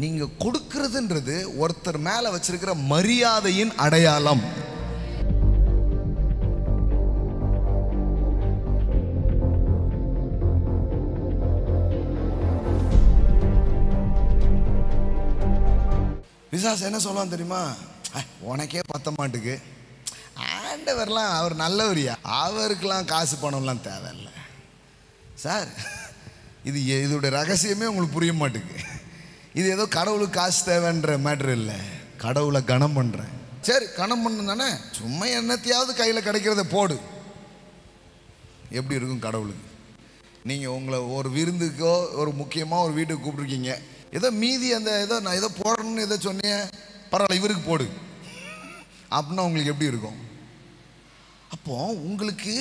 நீங்க கொடுக்கிறதுன்றது ஒருத்தர் மேல வச்சிருக்கிற மரியாதையின் அடையாளம். பிசாசு என்ன சொல்லலாம் தெரியுமா? உனக்கே பத்த மாட்டுக்கு, ஆண்டவர்லாம் அவர் நல்லவரியா, அவருக்கெல்லாம் காசு பணம்லாம் தேவையில்லை சார். இதோட ரகசியமே உங்களுக்கு புரிய மாட்டுக்கு. இது ஏதோ கடவுளுக்கு காசு தேவைன்ற மேட்ரு இல்லை. கடவுளை கனம் பண்ணுறேன். சரி, கனம் பண்ண தானே, சும்மா என்னத்தையாவது கையில் கிடைக்கிறத போடு. எப்படி இருக்கும் கடவுளுக்கு? நீங்கள் உங்களை ஒரு விருந்துக்கோ ஒரு முக்கியமாக ஒரு வீட்டுக்கு கூப்பிட்ருக்கீங்க, ஏதோ மீதி அந்த ஏதோ நான் ஏதோ போடணும்னு ஏதோ சொன்னேன், பரவாயில்ல இவருக்கு போடு அப்படின்னா உங்களுக்கு எப்படி இருக்கும்? அப்போ உங்களுக்கு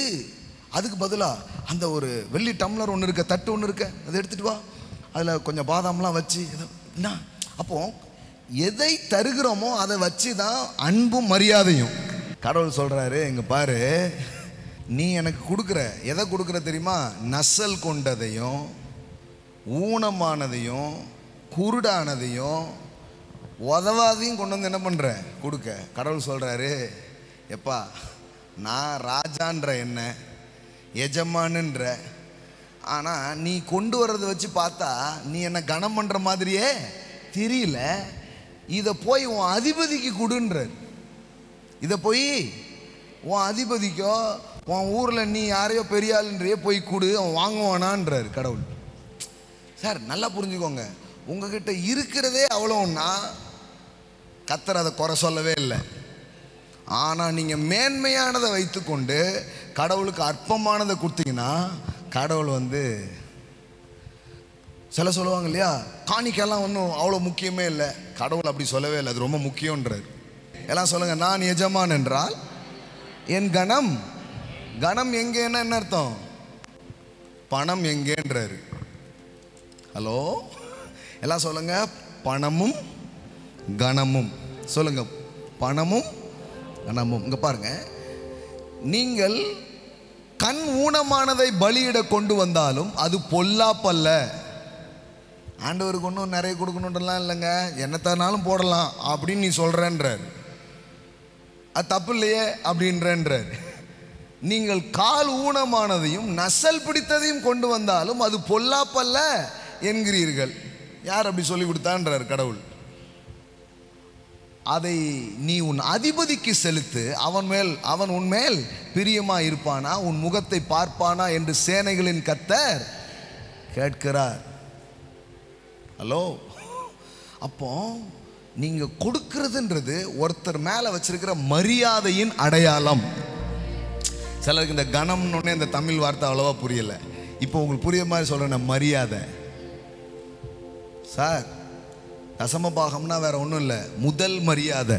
அதுக்கு பதிலாக அந்த ஒரு வெள்ளி டம்ளர் ஒன்று இருக்க, தட்டு ஒன்று இருக்க, அதை எடுத்துகிட்டு வா, அதில் கொஞ்சம் பாதாம்லாம் வச்சு என்ன. அப்போ எதை தருகிறோமோ அதை வச்சு தான் அன்பும் மரியாதையும். கடவுள் சொல்கிறாரு, இங்கே பாரு, நீ எனக்கு கொடுக்குற, எதை கொடுக்குற தெரியுமா? நசல் கொண்டதையும் ஊனமானதையும் குருடானதையும் உதவாதையும் கொண்டு வந்து என்ன பண்ணுற கொடுக்க. கடவுள் சொல்கிறாரு, எப்பா நான் ராஜான்ற என்ன, எஜமானுன்ற, ஆனால் நீ கொண்டு வர்றதை வச்சு பார்த்தா நீ என்ன கனம் பண்ணுற மாதிரியே தெரியல. இதை போய் உன் அதிபதிக்கு கொடுன்றார். இதை போய் உன் அதிபதிக்கோ உன் ஊரில் நீ யாரையோ பெரிய ஆளுன்றையே போய் கொடு, அவன் வாங்குவானான்றார் கடவுள். சார் நல்லா புரிஞ்சுக்கோங்க, உங்ககிட்ட இருக்கிறதே அவ்வளோன்னா கர்த்தர் அதை குறை சொல்லவே இல்லை. ஆனால் நீங்கள் மேன்மையானதை வைத்துக்கொண்டு கடவுளுக்கு அற்பமானதை கொடுத்தீங்கன்னா கடவுள் சில சொல்லுவாங்க இல்லையா, காணிக்கெல்லாம் ஒன்றும் அவ்வளோ முக்கியமே இல்லை. கடவுள் அப்படி சொல்லவே இல்லை, அது ரொம்ப முக்கியன்றார். எல்லாம் சொல்லுங்க, நான் எஜமான் என்றால் என் கணம். கணம் எங்கேன்னா என்ன அர்த்தம்? பணம் எங்கேன்றாரு. ஹலோ, எல்லாம் சொல்லுங்க, பணமும் கணமும். சொல்லுங்க, பணமும் கணமும். இங்க பாருங்க, நீங்கள் கண் ஊனமானதை பலியிட கொண்டு வந்தாலும் அது பொல்லாப்பல்ல. ஆண்டவருக்கு ஒன்றும் நிறைய கொடுக்கணுன்றலாம் இல்லைங்க, என்னத்தானாலும் போடலாம் அப்படின்னு நீ சொல்கிறேன்றார். அது தப்பு இல்லையே அப்படின்றார். நீங்கள் கால் ஊனமானதையும் நசல் பிடித்ததையும் கொண்டு வந்தாலும் அது பொல்லாப்பல்ல என்கிறீர்கள். யார் அப்படி சொல்லி கொடுத்தான்றார் கடவுள். அதை நீ உன் அதிபதிக்கு செலுத்து, அவன் உன்மேல் பிரியமா இருப்பானா, உன் முகத்தை பார்ப்பானா என்று சேனைகளின் கர்த்தர் கேட்கிறார். ஹலோ, அப்போ நீங்க கொடுக்கிறதுன்றது ஒருத்தர் மேல வச்சிருக்கிற மரியாதையின் அடையாளம். சிலருக்கு இந்த கணம்னு இந்த தமிழ் வார்த்தை அவ்வளவா புரியல. இப்போ உங்களுக்கு புரிய மாதிரி சொல்றேன், மரியாதை. சார், தசமபாகம்னா வேற ஒன்றும் இல்லை, முதல் மரியாதை.